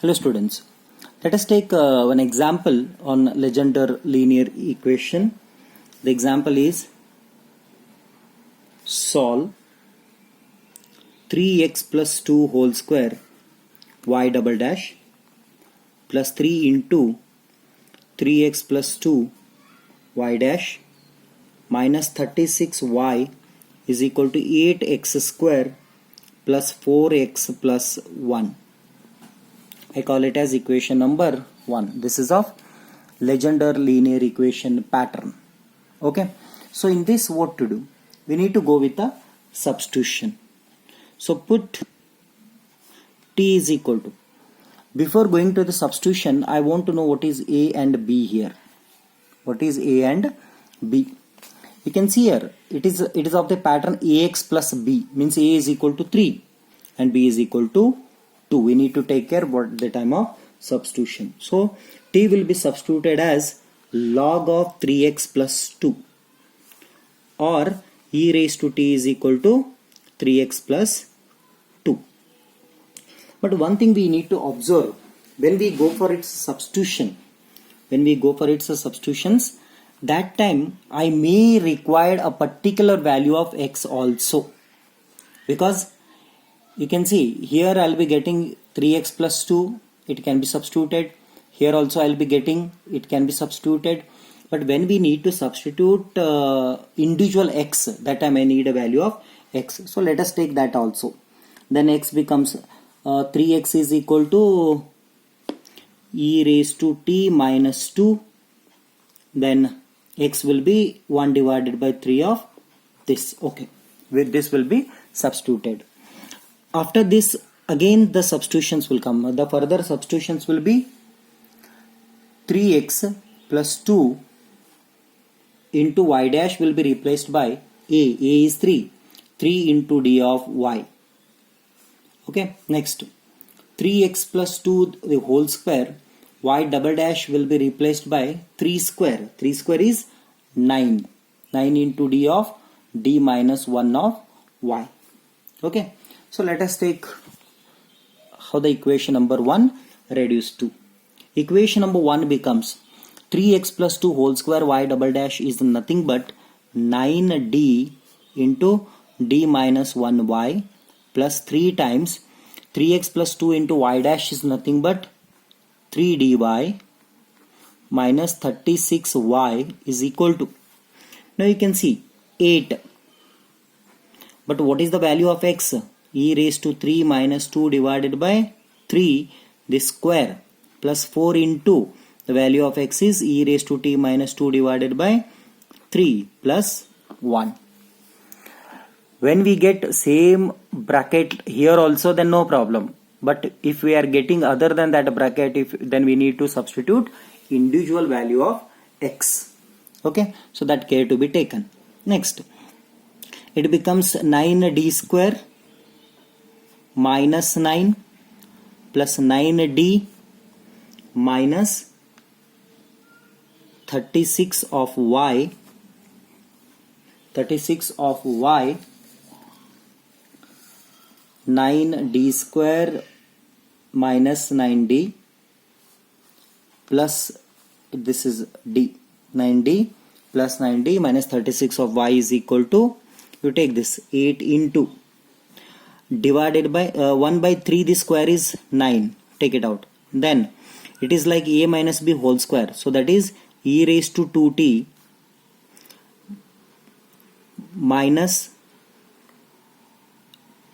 Hello students, let us take one example on Legendre linear equation. The example is solve 3x plus 2 whole square y double dash plus 3 into 3x plus 2 y dash minus 36y is equal to 8x square plus 4x plus 1. I call it as equation number 1. This is of Legendre linear equation pattern. Okay. So in this, what to do? We need to go with a substitution. So put t is equal to. Before going to the substitution, I want to know what is a and b here. What is a and b? You can see here it is of the pattern ax plus b, means a is equal to 3 and b is equal to 2. We need to take care what the time of substitution. So t will be substituted as log of 3x plus 2 or e raised to t is equal to 3x plus 2. But one thing we need to observe when we go for its substitution, that time I may require a particular value of x also, because you can see here I'll be getting 3x plus 2, it can be substituted. Here also I'll be getting, it can be substituted. But when we need to substitute individual x, that time I need a value of x. So let us take that also. Then x becomes 3x is equal to e raised to t minus 2. Then x will be 1 divided by 3 of this. Okay, with this will be substituted. After this, again the substitutions will come. The further substitutions will be 3x plus 2 into y dash will be replaced by a. A is 3. 3 into d of y. Okay, next 3x plus 2 the whole square, y double dash will be replaced by 3 square. 3 square is 9. 9 into d of d minus 1 of y. Okay, so let us take how the equation number 1 reduced to. Equation number 1 becomes 3x plus 2 whole square y double dash is nothing but 9d into d minus 1y plus 3 times 3x plus 2 into y dash is nothing but 3dy minus 36y is equal to, now you can see 8. But what is the value of x? E raised to 3 minus 2 divided by 3 this square plus 4 into the value of x is e raised to t minus 2 divided by 3 plus 1. When we get same bracket here also, then no problem. But if we are getting other than that bracket, then we need to substitute individual value of x. Okay, so that care to be taken. Next, it becomes 9d square minus 9 plus 9d minus 36 of y 9d square minus 9d plus this is d, 9d plus 9d minus 36 of y is equal to, you take this 8 into divided by 1 by 3, the square is 9, take it out. Then it is like a minus b whole square, so that is e raised to 2t minus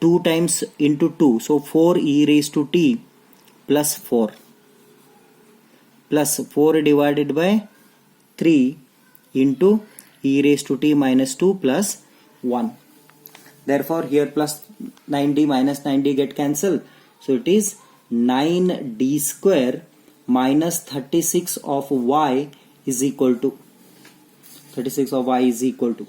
2 times into 2, so 4 e raised to t plus 4 plus 4 divided by 3 into e raised to t minus 2 plus 1. Therefore here plus 9d minus 9d get cancelled, so it is 9d square minus 36 of y is equal to, 36 of y is equal to,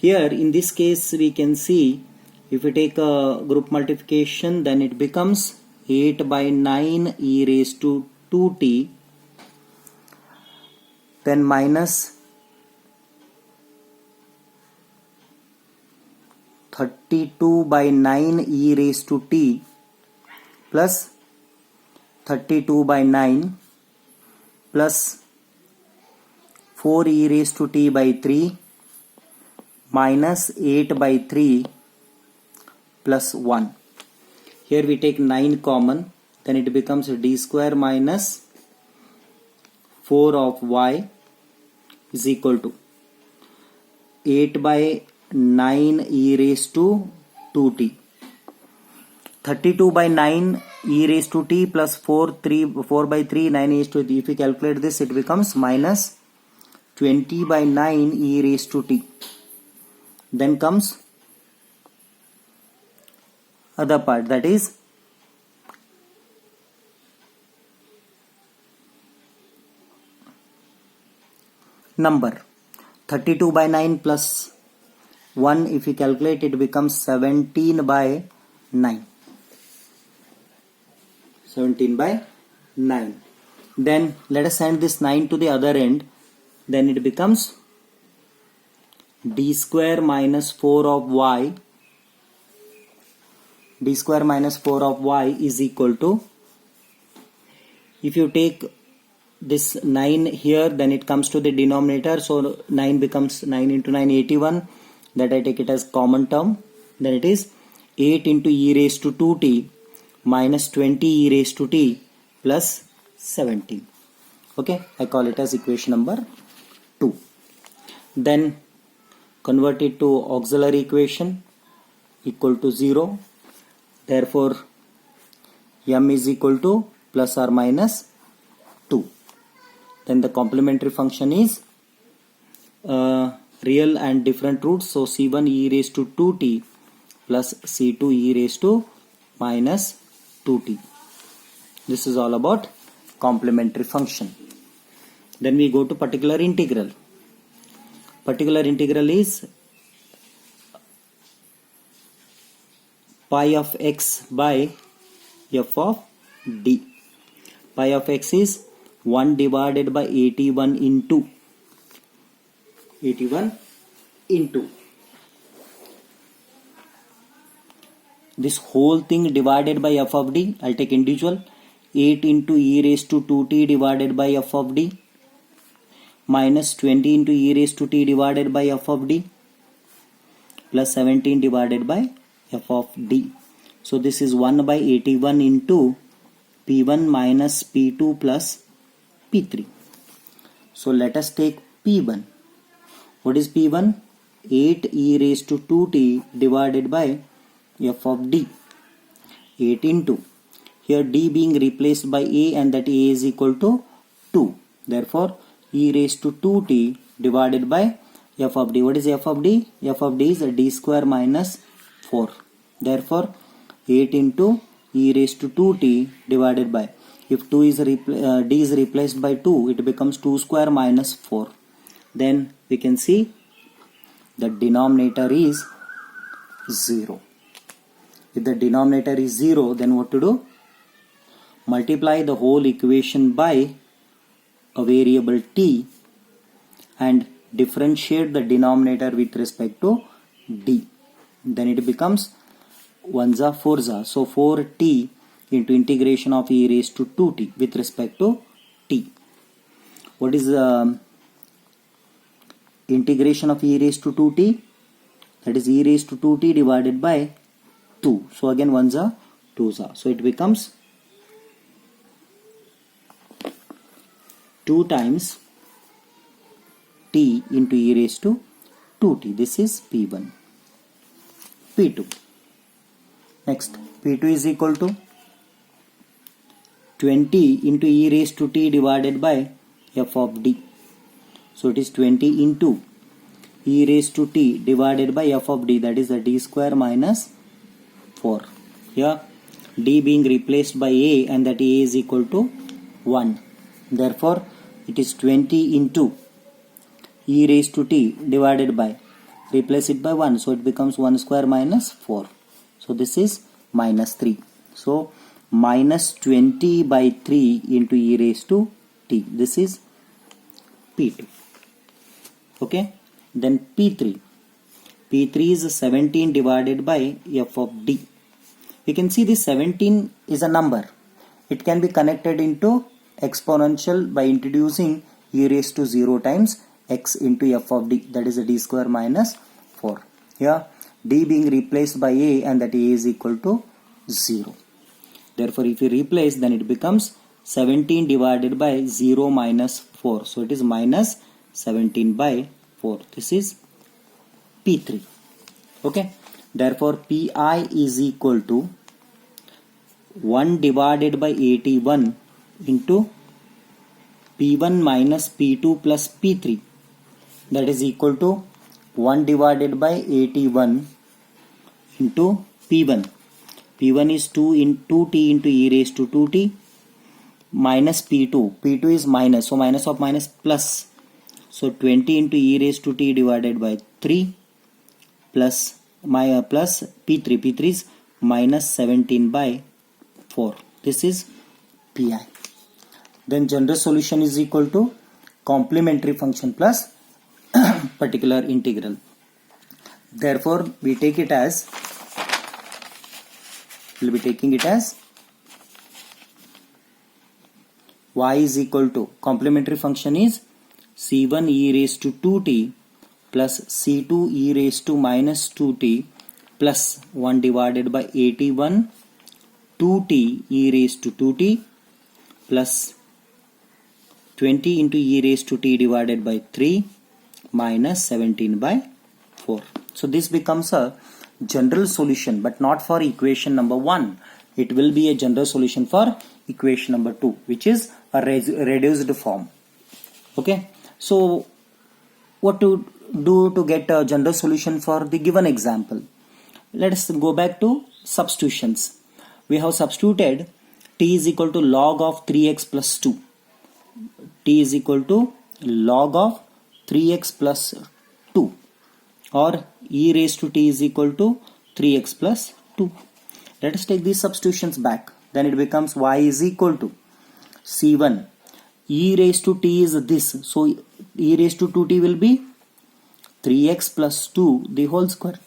here in this case we can see if we take a group multiplication, then it becomes 8 by 9 e raised to 2t, then minus 32 by 9 e raised to t plus 32 by 9 plus 4 e raised to t by 3 minus 8 by 3 plus 1. Here we take 9 common, then it becomes d square minus 4 of y is equal to 8 by 9 e raised to 2t. 32 by 9 e raised to t plus 4 by 3 9 e raised to t. If we calculate this, it becomes minus 20 by 9 e raised to t. Then comes other part, that is number. 32 by 9 plus 1, if we calculate, it becomes 17 by 9. 17 by 9. Then let us send this 9 to the other end. Then it becomes d square minus 4 of y. D square minus 4 of y is equal to, if you take this 9 here, then it comes to the denominator, so 9 becomes 9 into 9 81, that I take it as common term. Then it is 8 into e raised to 2t minus 20 e raised to t plus 17. Okay, I call it as equation number 2. Then convert it to auxiliary equation equal to 0. Therefore m is equal to plus or minus 2. Then the complementary function is real and different roots, so c1 e raised to 2t plus c2 e raised to minus 2t. This is all about complementary function. Then we go to particular integral. Particular integral is pi of x by f of d. Pi of x is 1 divided by 81 into this whole thing divided by f of d. I'll take individual. 8 into e raised to 2t divided by f of d minus 20 into e raised to t divided by f of d plus 17 divided by f of d. So this is 1 by 81 into p1 minus p2 plus p3. So let us take p1. What is p1? 8 e raised to 2t divided by f of d. 8 into, here d being replaced by a, and that a is equal to 2. Therefore e raised to 2t divided by f of d. What is f of d? F of d is d square minus 4. Therefore 8 into e raised to 2t divided by, if 2 is d is replaced by 2, it becomes 2 square minus 4. Then we can see the denominator is 0. If the denominator is 0, then what to do? Multiply the whole equation by a variable t and differentiate the denominator with respect to d. Then it becomes 1za 4za. So 4t into integration of e raised to 2t with respect to t. What is integration of e raised to 2t? That is e raised to 2t divided by 2. So again 1za 2za. So it becomes 2 times t into e raised to 2t. This is p1. p2. Next, p2 is equal to 20 into e raised to t divided by f of d. So it is 20 into e raised to t divided by f of d, that is the d square minus 4. Here d being replaced by a, and that a is equal to 1. Therefore it is 20 into e raised to t divided by, replace it by 1, so it becomes 1 square minus 4. So this is minus 3. So minus 20 by 3 into e raised to t. This is p2. Okay. Then p3. p3 is 17 divided by f of d. We can see this 17 is a number. it can be connected into exponential by introducing e raised to 0 times x into f of d, that is a d square minus 4. Here d being replaced by a and that a is equal to 0. Therefore if you replace, then it becomes 17 divided by 0 minus 4. So it is minus 17 by 4. This is P3. Okay. Therefore Pi is equal to 1 divided by 81 into P1 minus P2 plus P3, that is equal to 1 divided by 81 into P1. P1 is 2t into e raised to 2t minus P2. P2 is minus, so minus of minus plus. So 20 into e raised to t divided by 3 plus P3. P3 is minus 17 by 4. This is Pi. Then general solution is equal to complementary function plus particular integral. Therefore we take it as, we'll be taking it as y is equal to, complementary function is c1 e raised to 2t plus c2 e raised to minus 2t plus 1 divided by 81 2t e raised to 2t plus 20 into e raised to t divided by 3 minus 17 by 4. So this becomes a general solution, but not for equation number 1. It will be a general solution for equation number 2, which is a reduced form. Okay. So what to do to get a general solution for the given example? Let us go back to substitutions. We have substituted t is equal to log of 3x plus 2. T is equal to log of 3x plus 2, or e raised to t is equal to 3x plus 2. Let us take these substitutions back. Then it becomes y is equal to c1 e raised to t is this, so e raised to 2t will be 3x plus 2 the whole square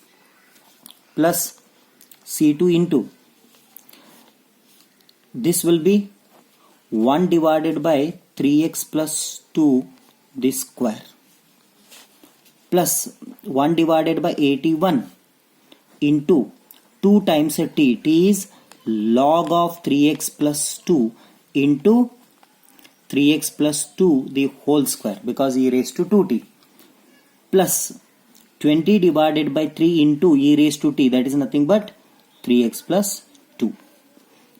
plus c2 into this will be 1 divided by 3x plus 2 this square plus 1 divided by 81 into 2 times a t. T is log of 3x plus 2 into 3x plus 2 the whole square, because e raised to 2t, plus 20 divided by 3 into e raised to t, that is nothing but 3x plus 2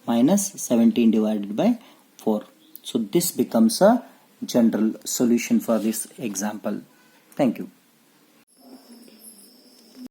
minus 17 divided by 4. So this becomes a general solution for this example. Thank you.